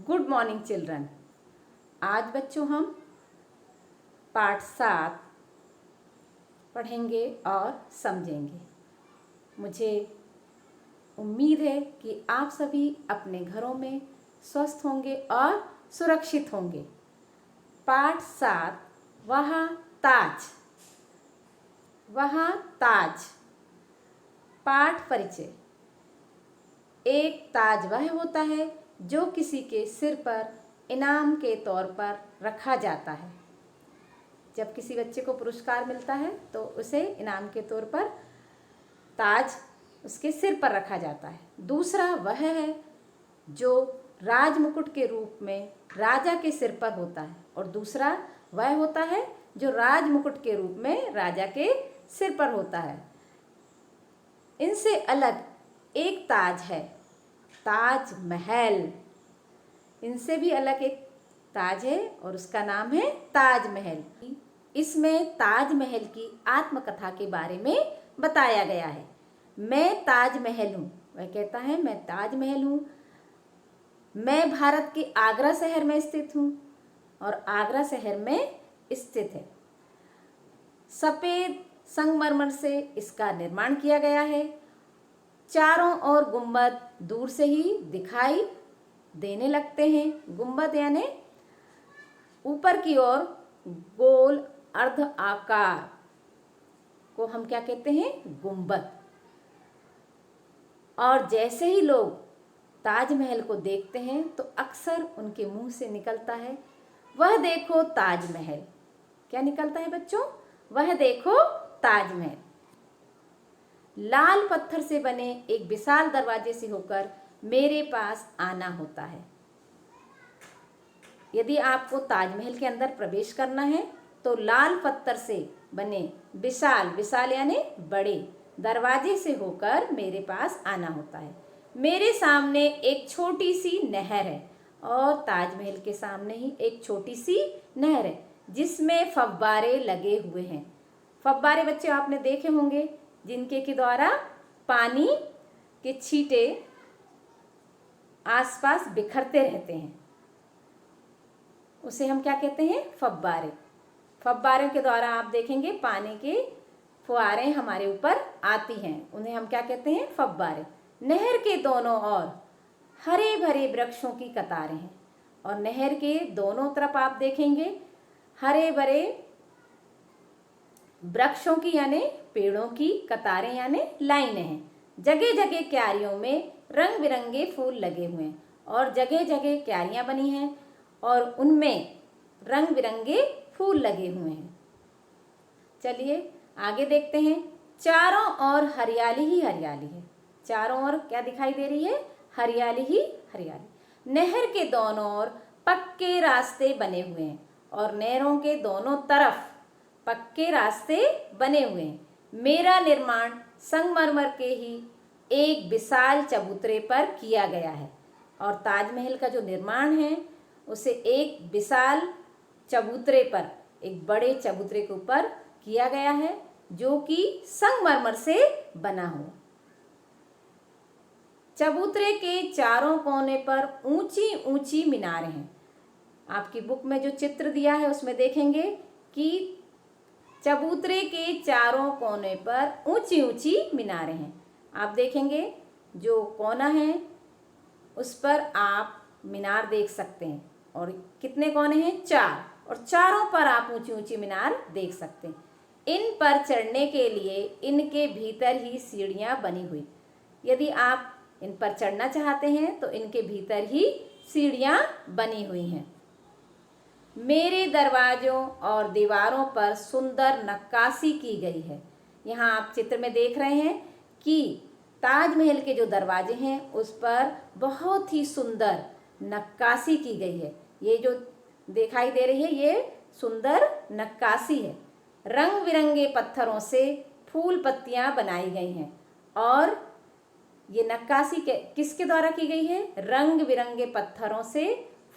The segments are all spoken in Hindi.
Good morning children. आज बच्चों हम पाठ 7 पढ़ेंगे और समझेंगे। मुझे उम्मीद है कि आप सभी अपने घरों में स्वस्थ होंगे और सुरक्षित होंगे। पाठ 7 वहाँ ताज। वहाँ ताज। पाठ परिचय। एक ताज वह होता है जो किसी के सिर पर इनाम के तौर पर रखा जाता है। जब किसी बच्चे को पुरस्कार मिलता है तो उसे इनाम के तौर पर ताज उसके सिर पर रखा जाता है। दूसरा वह है जो राज मुकुट के रूप में राजा के सिर पर होता है, और दूसरा वह होता है जो राज मुकुट के रूप में राजा के सिर पर होता है। इनसे अलग एक ताज है, ताज महल। इनसे भी अलग एक ताज है और उसका नाम है ताज महल। इसमें ताज महल की आत्मकथा के बारे में बताया गया है। मैं ताज महल हूँ, वह कहता है मैं ताज महल हूँ। मैं भारत के आगरा शहर में स्थित हूँ और आगरा शहर में स्थित है। सफ़ेद संगमरमर से इसका निर्माण किया गया है। चारों ओर गुंबद दूर से ही दिखाई देने लगते हैं। गुंबद यानी ऊपर की ओर गोल अर्ध आकार को हम क्या कहते हैं? गुंबद। और जैसे ही लोग ताजमहल को देखते हैं तो अक्सर उनके मुंह से निकलता है, वह देखो ताजमहल। क्या निकलता है बच्चों? वह देखो ताजमहल। लाल पत्थर से बने एक विशाल दरवाजे से होकर मेरे पास आना होता है। यदि आपको ताजमहल के अंदर प्रवेश करना है तो लाल पत्थर से बने विशाल यानी बड़े दरवाजे से होकर मेरे पास आना होता है। मेरे सामने एक छोटी सी नहर है, और ताजमहल के सामने ही एक छोटी सी नहर है जिसमें फव्वारे लगे हुए हैं। फव्वारे बच्चे आपने देखे होंगे, जिनके के द्वारा पानी के छींटे आसपास बिखरते रहते हैं। उसे हम क्या कहते हैं? फव्वारे। फव्वारों के द्वारा आप देखेंगे पानी के फुहारें हमारे ऊपर आती हैं, उन्हें हम क्या कहते हैं? फव्वारे। नहर के दोनों ओर हरे भरे वृक्षों की कतारें हैं, और नहर के दोनों तरफ आप देखेंगे हरे भरे वृक्षों की यानी पेड़ों की कतारें यानी लाइनें हैं। जगह जगह क्यारियों में रंग बिरंगे फूल लगे हुए हैं, और जगह जगह क्यारियां बनी हैं और उनमें रंग बिरंगे फूल लगे हुए हैं। चलिए आगे देखते हैं। चारों ओर हरियाली ही हरियाली है। चारों ओर क्या दिखाई दे रही है? हरियाली ही हरियाली। नहर के दोनों ओर पक्के रास्ते बने हुए हैं, और नहरों के दोनों तरफ पक्के रास्ते बने हुए हैं। मेरा निर्माण संगमरमर के ही एक विशाल चबूतरे पर किया गया है, और ताजमहल का जो निर्माण है उसे एक विशाल चबूतरे पर, एक बड़े चबूतरे के ऊपर किया गया है जो कि संगमरमर से बना हो। चबूतरे के चारों कोने पर ऊंची ऊंची मीनारें हैं। आपकी बुक में जो चित्र दिया है उसमें देखेंगे कि चबूतरे के चारों कोने पर ऊंची ऊंची मीनारें हैं। आप देखेंगे जो कोना है उस पर आप मीनार देख सकते हैं, और कितने कोने हैं? 4, और चारों पर आप ऊंची ऊंची मीनार देख सकते हैं। इन पर चढ़ने के लिए इनके भीतर ही सीढ़ियां बनी हुई। यदि आप इन पर चढ़ना चाहते हैं तो इनके भीतर ही सीढ़ियां बनी हुई हैं। मेरे दरवाजों और दीवारों पर सुंदर नक्काशी की गई है। यहाँ आप चित्र में देख रहे हैं कि ताजमहल के जो दरवाजे हैं उस पर बहुत ही सुंदर नक्काशी की गई है। ये जो दिखाई दे रही है ये सुंदर नक्काशी है। रंग बिरंगे पत्थरों से फूल पत्तियां बनाई गई हैं, और ये नक्काशी किसके द्वारा की गई है? रंग बिरंगे पत्थरों से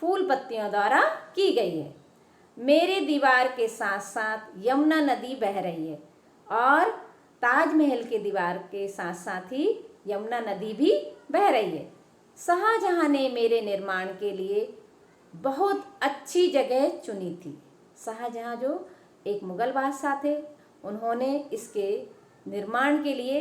फूल पत्तियों द्वारा की गई है। मेरे दीवार के साथ साथ यमुना नदी बह रही है, और ताजमहल के दीवार के साथ साथ ही यमुना नदी भी बह रही है। शाहजहां ने मेरे निर्माण के लिए बहुत अच्छी जगह चुनी थी। शाहजहाँ जो एक मुगल बादशाह थे, उन्होंने इसके निर्माण के लिए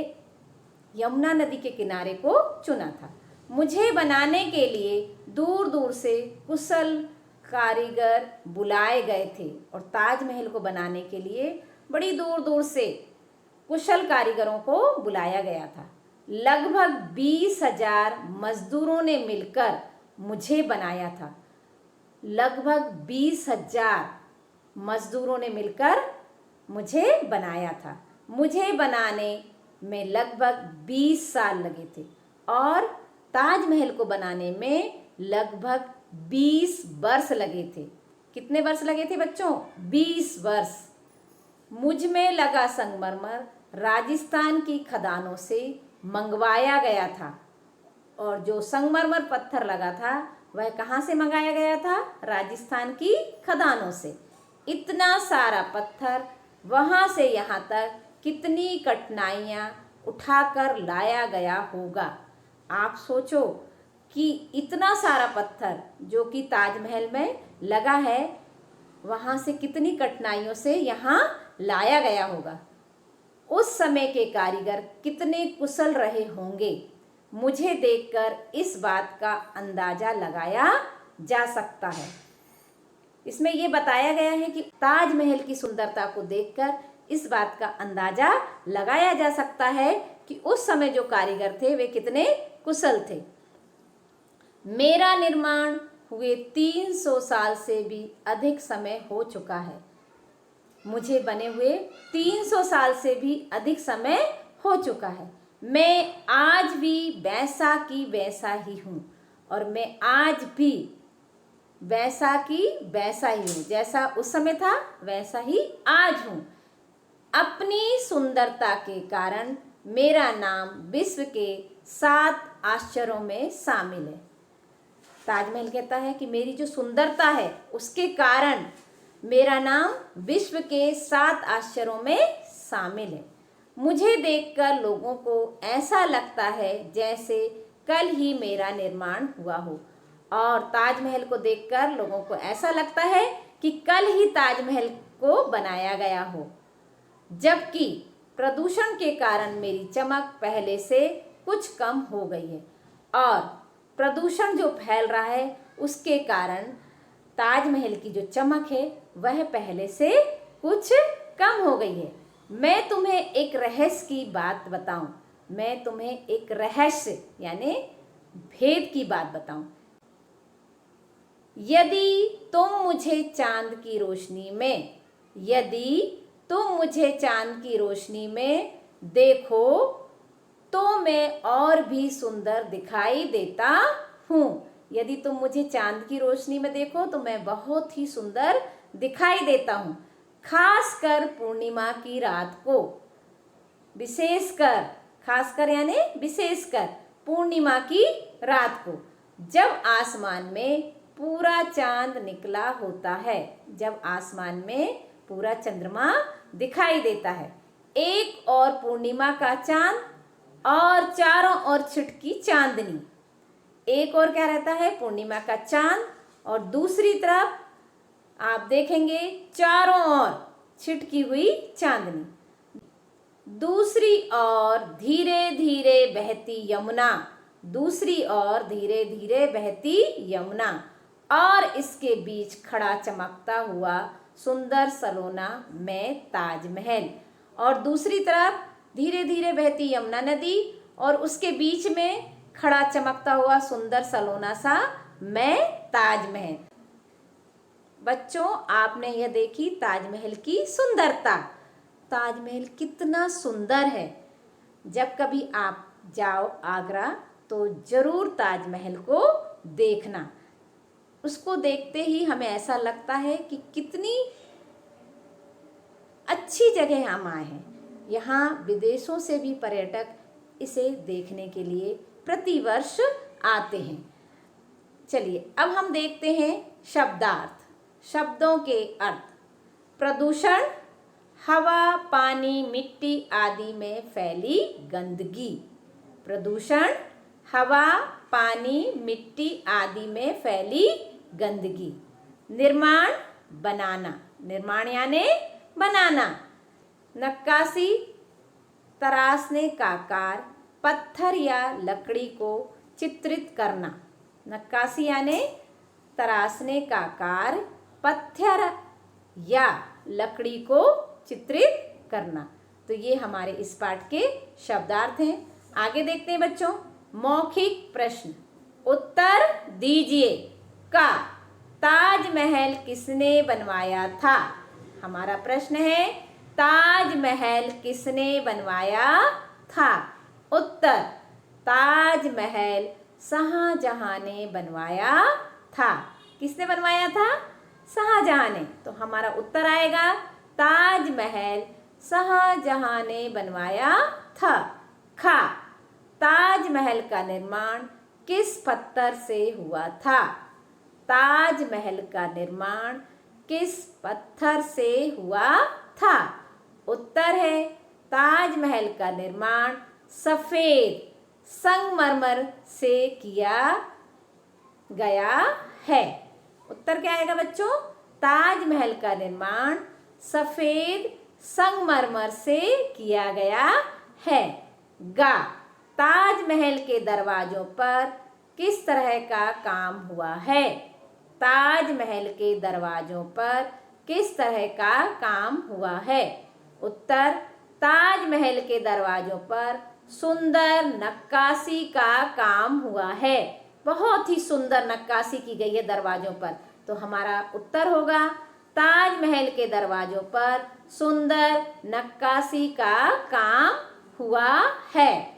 यमुना नदी के किनारे को चुना था। मुझे बनाने के लिए दूर दूर से कुशल कारीगर बुलाए गए थे और ताजमहल को बनाने के लिए बड़ी दूर दूर से कुशल कारीगरों को बुलाया गया था। लगभग 20,000 मजदूरों ने मिलकर मुझे बनाया था। लगभग 20,000 मजदूरों ने मिलकर मुझे बनाया था। मुझे बनाने में लगभग 20 साल लगे थे और ताजमहल को बनाने में लगभग 20 वर्ष लगे थे। कितने वर्ष लगे थे बच्चों? 20 वर्ष। मुझ में लगा संगमरमर राजस्थान की खदानों से मंगवाया गया था और जो संगमरमर पत्थर लगा था वह कहाँ से मंगाया गया था? राजस्थान की खदानों से। इतना सारा पत्थर वहाँ से यहाँ तक कितनी कठिनाइयाँ उठाकर लाया गया होगा। आप सोचो कि इतना सारा पत्थर जो कि ताजमहल में लगा है, वहाँ से कितनी कठिनाइयों से यहाँ लाया गया होगा। उस समय के कारीगर कितने कुशल रहे होंगे, मुझे देखकर इस बात का अंदाजा लगाया जा सकता है। इसमें ये बताया गया है कि ताजमहल की सुंदरता को देखकर इस बात का अंदाजा लगाया जा सकता है कि उस समय जो कारीगर थे वे कितने कुशल थे। मेरा निर्माण हुए 300 साल से भी अधिक समय हो चुका है। मुझे बने हुए 300 साल से भी अधिक समय हो चुका है। मैं आज भी वैसा की वैसा ही हूँ और मैं आज भी वैसा की वैसा ही हूँ। जैसा उस समय था वैसा ही आज हूँ। अपनी सुंदरता के कारण मेरा नाम विश्व के 7 आश्चर्यों में शामिल है। ताजमहल कहता है कि मेरी जो सुंदरता है उसके कारण मेरा नाम विश्व के 7 आश्चर्यों में शामिल है। मुझे देखकर लोगों को ऐसा लगता है जैसे कल ही मेरा निर्माण हुआ हो और ताजमहल को देखकर लोगों को ऐसा लगता है कि कल ही ताजमहल को बनाया गया हो। जबकि प्रदूषण के कारण मेरी चमक पहले से कुछ कम हो गई है और प्रदूषण जो फैल रहा है उसके कारण ताजमहल की जो चमक है वह पहले से कुछ कम हो गई है। मैं तुम्हें एक रहस्य की बात बताऊं। मैं तुम्हें एक रहस्य यानी भेद की बात बताऊं। यदि तुम मुझे चांद की रोशनी में देखो तो मैं और भी सुंदर दिखाई देता हूँ। यदि तुम मुझे चांद की रोशनी में देखो तो मैं बहुत ही सुंदर दिखाई देता हूँ। खासकर पूर्णिमा की रात को, खासकर यानी विशेषकर पूर्णिमा की रात को, जब आसमान में पूरा चांद निकला होता है, जब आसमान में पूरा चंद्रमा दिखाई देता है। एक और पूर्णिमा का चांद और चारों ओर छिटकी चांदनी। एक और क्या रहता है? पूर्णिमा का चांद और दूसरी तरफ आप देखेंगे चारों ओर छिटकी हुई चांदनी। दूसरी ओर धीरे धीरे बहती यमुना और इसके बीच खड़ा चमकता हुआ सुंदर सलोना में ताजमहल। और दूसरी तरफ धीरे धीरे बहती यमुना नदी और उसके बीच में खड़ा चमकता हुआ सुंदर सलोना सा में ताजमहल। बच्चों, आपने यह देखी ताजमहल की सुंदरता। ताजमहल कितना सुंदर है। जब कभी आप जाओ आगरा तो जरूर ताजमहल को देखना। उसको देखते ही हमें ऐसा लगता है कि कितनी अच्छी जगह हम आए हैं। यहाँ विदेशों से भी पर्यटक इसे देखने के लिए प्रतिवर्ष आते हैं। चलिए अब हम देखते हैं शब्दार्थ, शब्दों के अर्थ। प्रदूषण, हवा, पानी, मिट्टी आदि में फैली गंदगी। प्रदूषण, हवा, पानी, मिट्टी आदि में फैली गंदगी। निर्माण बनाना, निर्माण यानी बनाना। नक्काशी तराशने का कार्य, पत्थर या लकड़ी को चित्रित करना। नक्काशी यानी तराशने का कार्य, पत्थर या लकड़ी को चित्रित करना। तो ये हमारे इस पाठ के शब्दार्थ हैं। आगे देखते हैं बच्चों। मौखिक प्रश्न, उत्तर दीजिए। का ताजमहल किसने बनवाया था? हमारा प्रश्न है, ताजमहल किसने बनवाया था? उत्तर, ताजमहल शाहजहां ने बनवाया था। किसने बनवाया था? शाहजहां ने। तो हमारा उत्तर आएगा, ताजमहल शाहजहां ने बनवाया था। खा ताजमहल का निर्माण किस पत्थर से हुआ था? ताजमहल का निर्माण किस पत्थर से हुआ था? उत्तर है, ताजमहल का निर्माण सफेद संगमरमर से किया गया है। उत्तर क्या आएगा बच्चों? ताजमहल का निर्माण सफेद संगमरमर से किया गया है। गा ताजमहल के दरवाजों पर किस तरह का काम हुआ है? ताजमहल के दरवाजों पर किस तरह का काम हुआ है? उत्तर, ताजमहल के दरवाजों पर सुंदर नक्काशी का काम हुआ है। बहुत ही सुंदर नक्काशी की गई है दरवाजों पर। तो हमारा उत्तर होगा, ताजमहल के दरवाजों पर सुंदर नक्काशी का काम हुआ है।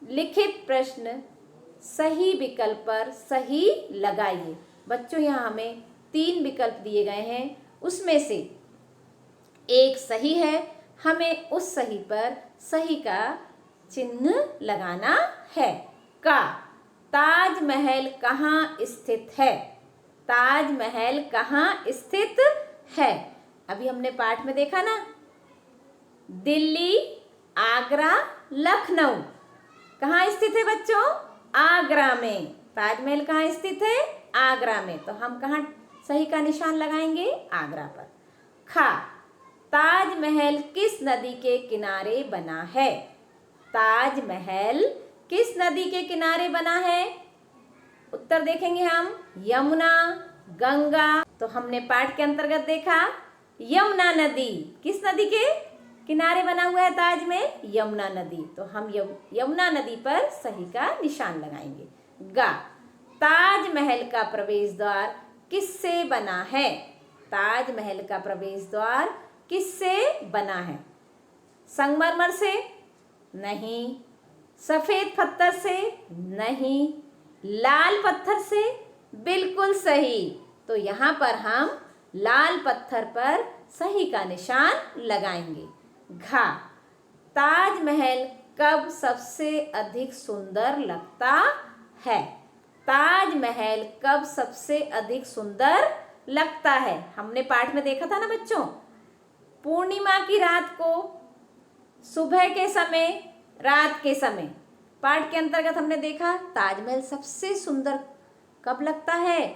लिखित प्रश्न सही विकल्प पर सही लगाइए। बच्चों यहाँ हमें 3 विकल्प दिए गए हैं, उसमें से एक सही है, हमें उस सही पर सही का चिन्ह लगाना है। का ताजमहल कहाँ स्थित है? ताजमहल कहाँ स्थित है? अभी हमने पाठ में देखा ना, दिल्ली, आगरा, लखनऊ। कहाँ स्थित है बच्चों? आगरा में। ताजमहल कहाँ स्थित है? आगरा में। तो हम कहाँ सही का निशान लगाएंगे? आगरा पर। खा ताजमहल किस नदी के किनारे बना है? ताजमहल किस नदी के किनारे बना है? उत्तर देखेंगे हम, यमुना, गंगा। तो हमने पाठ के अंतर्गत देखा, यमुना नदी। किस नदी के किनारे बना हुआ है ताजमहल? यमुना नदी। तो हम यमुना नदी पर सही का निशान लगाएंगे। गा ताजमहल का प्रवेश द्वार किससे बना है? ताजमहल का प्रवेश द्वार किससे बना है? संगमरमर से? नहीं। सफेद पत्थर से? नहीं। लाल पत्थर से? बिल्कुल सही। तो यहाँ पर हम लाल पत्थर पर सही का निशान लगाएंगे। घा ताजमहल कब सबसे अधिक सुंदर लगता है? ताजमहल कब सबसे अधिक सुंदर लगता है? हमने पाठ में देखा था ना बच्चों, पूर्णिमा की रात को, सुबह के समय, रात के समय। पाठ के अंतर्गत हमने देखा ताजमहल सबसे सुंदर कब लगता है?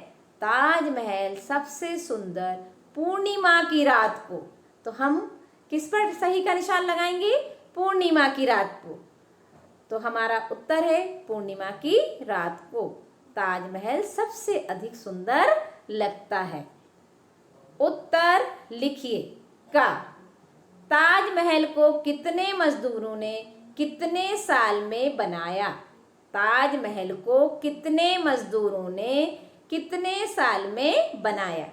ताजमहल सबसे सुंदर पूर्णिमा की रात को। तो हम किस पर सही का निशान लगाएंगे? पूर्णिमा की रात को। तो हमारा उत्तर है, पूर्णिमा की रात को ताजमहल सबसे अधिक सुंदर लगता है। उत्तर लिखिए। का ताजमहल को कितने मजदूरों ने कितने साल में बनाया? ताजमहल को कितने मजदूरों ने कितने साल में बनाया?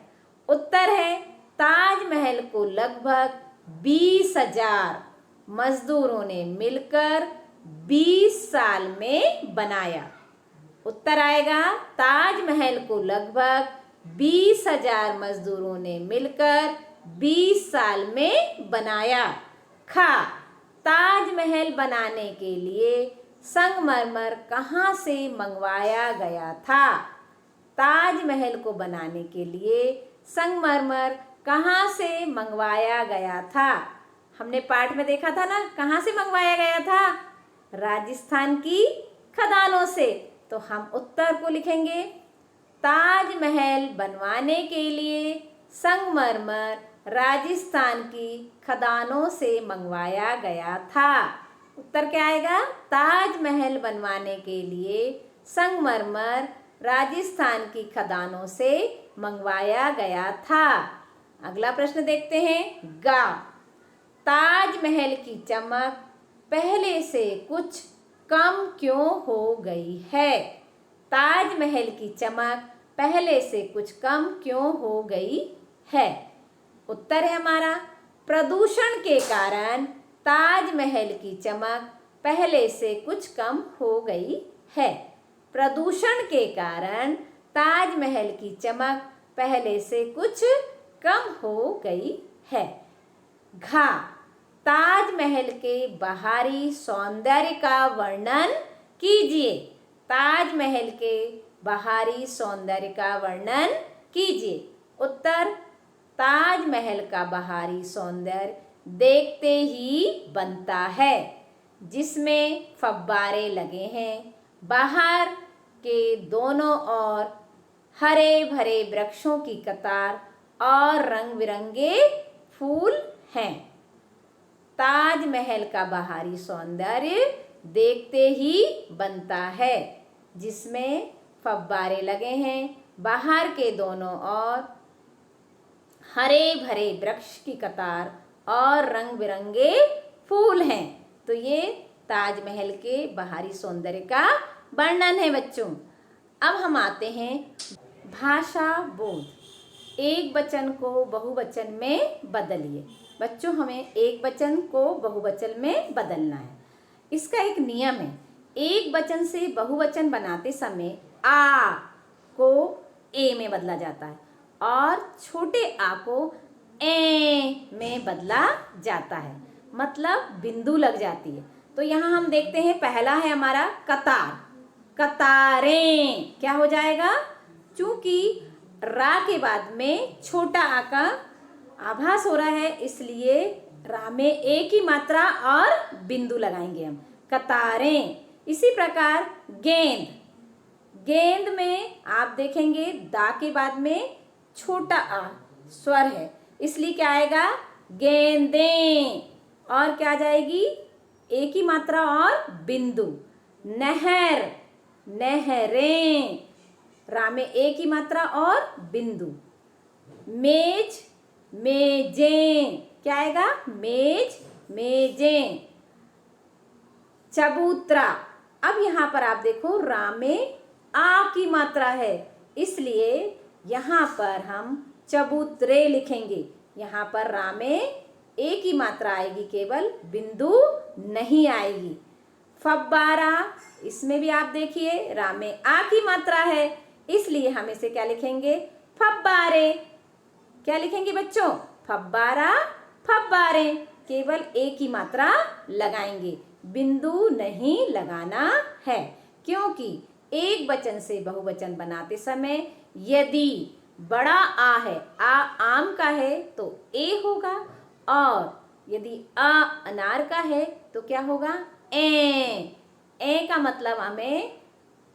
उत्तर है, ताजमहल को लगभग 20,000 मजदूरों ने मिलकर 20 साल में बनाया। उत्तर आएगा, ताजमहल को लगभग 20,000 मजदूरों ने मिलकर 20 साल में बनाया। खा ताजमहल बनाने के लिए संगमरमर कहाँ से मंगवाया गया था? ताजमहल को बनाने के लिए संगमरमर कहाँ से मंगवाया गया था? हमने पाठ में देखा था ना, कहाँ से मंगवाया गया था? राजस्थान की खदानों से। तो हम उत्तर को लिखेंगे, ताजमहल बनवाने के लिए संगमरमर राजस्थान की खदानों से मंगवाया गया था। उत्तर क्या आएगा? ताजमहल बनवाने के लिए संगमरमर राजस्थान की खदानों से मंगवाया गया था। अगला प्रश्न देखते हैं। गा, ताजमहल की चमक पहले से कुछ कम क्यों हो गई है? ताजमहल की चमक पहले से कुछ कम क्यों हो गई है? उत्तर है हमारा प्रदूषण के कारण ताजमहल की चमक पहले से कुछ कम हो गई है। प्रदूषण के कारण ताजमहल की चमक पहले से कुछ कम हो गई है। घा, ताजमहल के बाहरी सौंदर्य का वर्णन कीजिए। ताजमहल के बाहरी सौंदर्य का वर्णन कीजिए। उत्तर, ताजमहल का बाहरी सौंदर्य देखते ही बनता है, जिसमें फव्वारे लगे हैं। बाहर के दोनों ओर हरे भरे वृक्षों की कतार और रंग बिरंगे फूल हैं। ताजमहल का बाहरी सौंदर्य देखते ही बनता है, जिसमें फव्वारे लगे हैं। बाहर के दोनों ओर हरे भरे वृक्ष की कतार और रंग बिरंगे फूल हैं। तो ये ताजमहल के बाहरी सौंदर्य का वर्णन है बच्चों। अब हम आते हैं भाषा बोध। एक वचन को बहुवचन में बदलिए। बच्चों, हमें एक वचन को बहुवचन में बदलना है। इसका एक नियम है। एक वचन से बहुवचन बनाते समय आ को ए में बदला जाता है और छोटे आ को ए में बदला जाता है, मतलब बिंदु लग जाती है। तो यहाँ हम देखते हैं, पहला है हमारा कतार, कतारें क्या हो जाएगा? चूंकि रा के बाद में छोटा आ का आभास हो रहा है, इसलिए रा में एक ही मात्रा और बिंदु लगाएंगे हम, कतारें। इसी प्रकार गेंद, गेंद में आप देखेंगे दा के बाद में छोटा आ स्वर है, इसलिए क्या आएगा? गेंदें। और क्या आ जाएगी? एक ही मात्रा और बिंदु। नहर, नहरें, रा में एक ही मात्रा और बिंदु। मेज, मेजें, क्या आएगा? मेज, मेजें। चबूतरा, अब यहाँ पर आप देखो रा में आ की मात्रा है, इसलिए यहाँ पर हम चबूतरे लिखेंगे। यहाँ पर रा में एक ही मात्रा आएगी, केवल बिंदु नहीं आएगी। फव्वारा, इसमें भी आप देखिए रा में आ की मात्रा है, इसलिए हम इसे क्या लिखेंगे? फव्वारे। क्या लिखेंगे बच्चों? फव्वारा, फव्वारे। केवल एक ही मात्रा लगाएंगे, बिंदु नहीं लगाना है, क्योंकि एक वचन से बहुवचन बनाते समय यदि बड़ा आ है, आ आम का है तो ए होगा, और यदि आ अनार का है तो क्या होगा? ए का मतलब हमें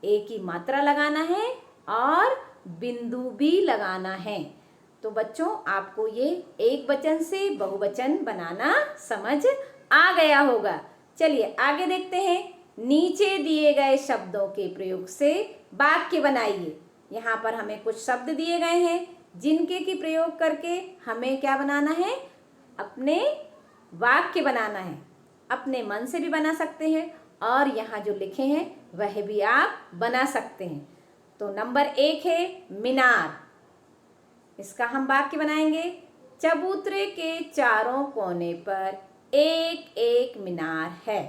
एक ही मात्रा लगाना है और बिंदु भी लगाना है। तो बच्चों, आपको ये एक वचन से बहुवचन बनाना समझ आ गया होगा। चलिए आगे देखते हैं। नीचे दिए गए शब्दों के प्रयोग से वाक्य बनाइए। यहाँ पर हमें कुछ शब्द दिए गए हैं, जिनके की प्रयोग करके हमें क्या बनाना है? अपने वाक्य बनाना है। अपने मन से भी बना सकते हैं और यहाँ जो लिखे हैं वह भी आप बना सकते हैं। तो नंबर 1 है मीनार। इसका हम वाक्य बनाएंगे। चबूतरे के चारों कोने पर एक एक मीनार है।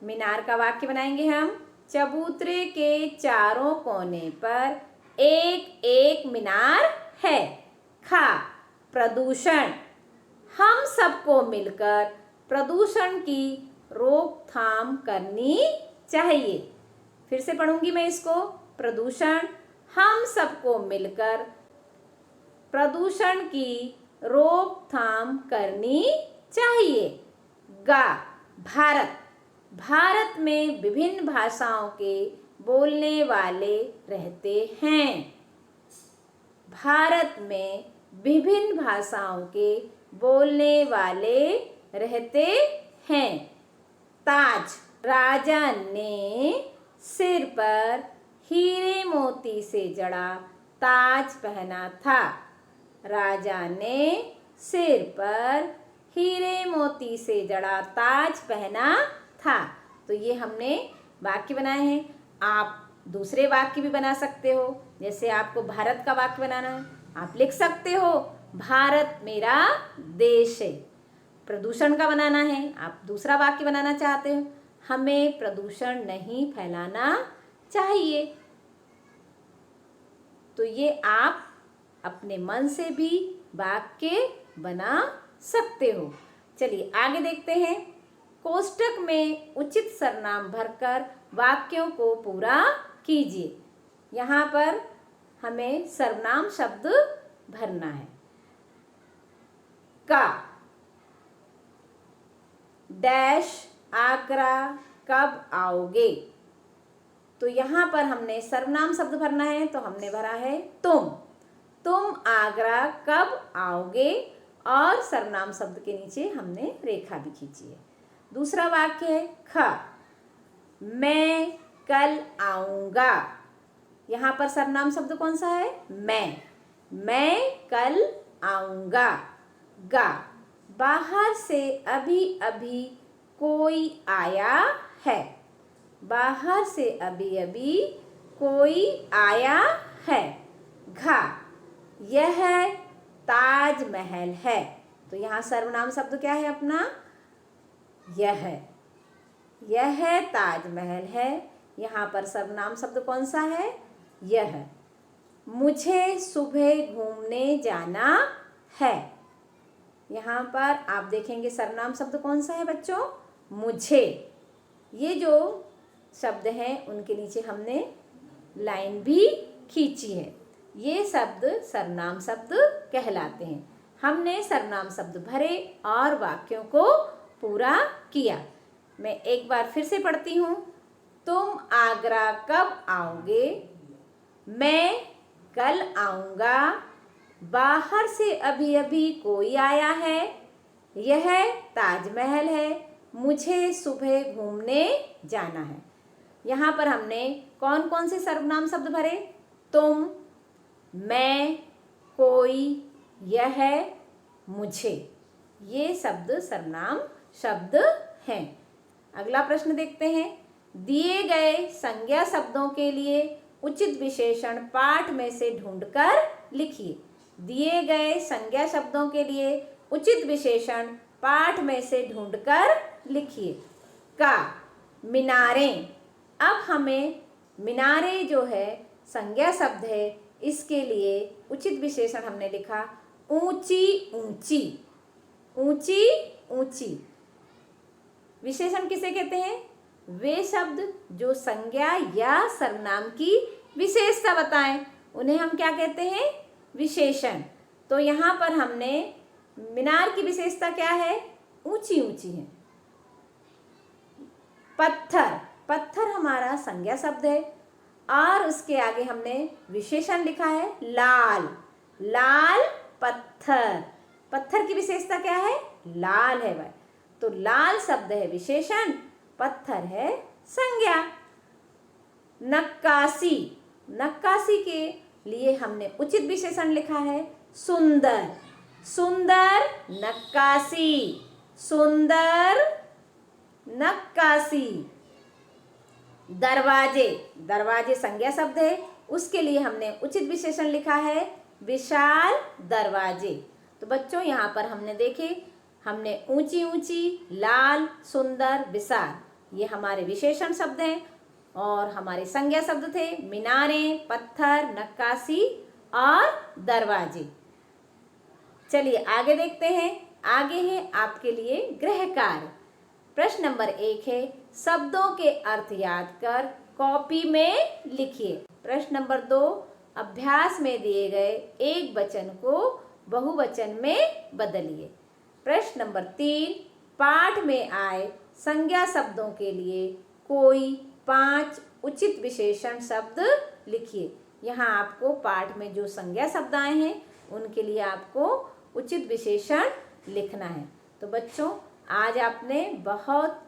मीनार का वाक्य बनाएंगे हम। चबूतरे के चारों कोने पर एक एक मीनार है। खा, प्रदूषण। हम सबको मिलकर प्रदूषण की रोकथाम करनी चाहिए। फिर से पढ़ूंगी मैं इसको। प्रदूषण, हम सबको मिलकर प्रदूषण की रोकथाम करनी चाहिए। गा, भारत। भारत में विभिन्न भाषाओं के बोलने वाले रहते हैं। भारत में विभिन्न भाषाओं के बोलने वाले रहते हैं। ताज, राजा ने सिर पर हीरे मोती से जड़ा ताज पहना था। राजा ने सिर पर हीरे मोती से जड़ा ताज पहना था। तो ये हमने वाक्य बनाए हैं। आप दूसरे वाक्य भी बना सकते हो। जैसे आपको भारत का वाक्य बनाना है, आप लिख सकते हो भारत मेरा देश है। प्रदूषण का बनाना है, आप दूसरा वाक्य बनाना चाहते हो, हमें प्रदूषण नहीं फैलाना चाहिए। तो ये आप अपने मन से भी वाक्य बना सकते हो। चलिए आगे देखते हैं। कोष्टक में उचित सर्वनाम भरकर वाक्यों को पूरा कीजिए। यहाँ पर हमें सर्वनाम शब्द भरना है। का, डैश, आगरा कब आओगे। तो यहाँ पर हमने सर्वनाम शब्द भरना है, तो हमने भरा है तुम। तुम आगरा कब आओगे, और सर्वनाम शब्द के नीचे हमने रेखा भी खींची है। दूसरा वाक्य है ख, मैं कल आऊँगा। यहाँ पर सर्वनाम शब्द कौन सा है, मैं कल आऊँगा। गा, बाहर से अभी अभी कोई आया है। बाहर से अभी अभी कोई आया है। घा, यह ताजमहल है। तो यहाँ सर्वनाम शब्द क्या है अपना, यह ताजमहल है। यहाँ पर सर्वनाम शब्द कौन सा है, यह। मुझे सुबह घूमने जाना है। यहाँ पर आप देखेंगे सर्वनाम शब्द कौन सा है बच्चों, मुझे। ये जो शब्द हैं उनके नीचे हमने लाइन भी खींची है। ये शब्द सर्वनाम शब्द कहलाते हैं। हमने सर्वनाम शब्द भरे और वाक्यों को पूरा किया। मैं एक बार फिर से पढ़ती हूँ। तुम आगरा कब आओगे, मैं कल आऊँगा। बाहर से अभी अभी कोई आया है। यह ताजमहल है। मुझे सुबह घूमने जाना है। यहाँ पर हमने कौन कौन से सर्वनाम शब्द भरे, तुम, मैं, कोई, यह, मुझे। ये शब्द सर्वनाम शब्द हैं। अगला प्रश्न देखते हैं। दिए गए संज्ञा शब्दों के लिए उचित विशेषण पाठ में से ढूंढकर लिखिए। दिए गए संज्ञा शब्दों के लिए उचित विशेषण पाठ में से ढूंढकर लिखिए। का, मीनारें। अब हमें मीनारें जो है संज्ञा शब्द है, इसके लिए उचित विशेषण हमने लिखा ऊंची ऊंची। ऊंची ऊंची विशेषण किसे कहते हैं, वे शब्द जो संज्ञा या सर्वनाम की विशेषता बताएं, उन्हें हम क्या कहते हैं, विशेषण। तो यहाँ पर हमने मीनार की विशेषता क्या है, ऊंची ऊंची है। पत्थर, पत्थर हमारा संज्ञा शब्द है और उसके आगे हमने विशेषण लिखा है लाल। लाल पत्थर, पत्थर की विशेषता क्या है, लाल है भाई। तो लाल शब्द है विशेषण, पत्थर है संज्ञा। नक्काशी, नक्काशी के लिए हमने उचित विशेषण लिखा है सुंदर। सुंदर नक्काशी, सुंदर नक्काशी। दरवाजे, दरवाजे संज्ञा शब्द है, उसके लिए हमने उचित विशेषण लिखा है विशाल दरवाजे। तो बच्चों यहाँ पर हमने देखे, हमने ऊंची ऊंची, लाल, सुंदर, विशाल, ये हमारे विशेषण शब्द हैं और हमारे संज्ञा शब्द थे मीनारें, पत्थर, नक्काशी और दरवाजे। चलिए आगे देखते हैं। आगे है आपके लिए गृह कार्य। प्रश्न नंबर 1 है शब्दों के अर्थ याद कर कॉपी में लिखिए। प्रश्न नंबर 2 अभ्यास में दिए गए एक वचन को बहुवचन में बदलिए। प्रश्न नंबर 3 पाठ में आए संज्ञा शब्दों के लिए कोई 5 उचित विशेषण शब्द लिखिए। यहाँ आपको पाठ में जो संज्ञा शब्द आए हैं उनके लिए आपको उचित विशेषण लिखना है। तो बच्चों, आज आपने बहुत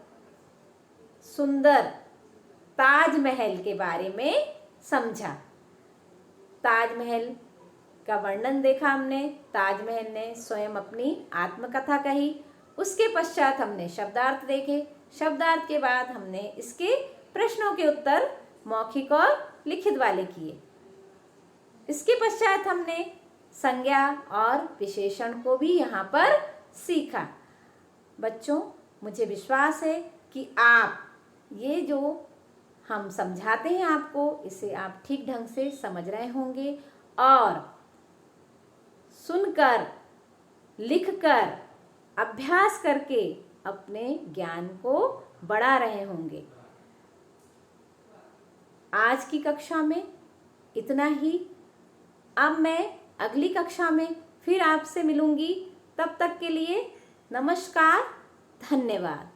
सुंदर ताजमहल के बारे में समझा। ताजमहल का वर्णन देखा हमने, ताजमहल ने स्वयं अपनी आत्मकथा कही। उसके पश्चात हमने शब्दार्थ देखे। शब्दार्थ के बाद हमने इसके प्रश्नों के उत्तर मौखिक और लिखित वाले किए। इसके पश्चात हमने संज्ञा और विशेषण को भी यहाँ पर सीखा। बच्चों, मुझे विश्वास है कि आप ये जो हम समझाते हैं आपको, इसे आप ठीक ढंग से समझ रहे होंगे और सुनकर, लिखकर, अभ्यास करके अपने ज्ञान को बढ़ा रहे होंगे। आज की कक्षा में इतना ही। अब मैं अगली कक्षा में फिर आपसे मिलूंगी। तब तक के लिए नमस्कार, धन्यवाद।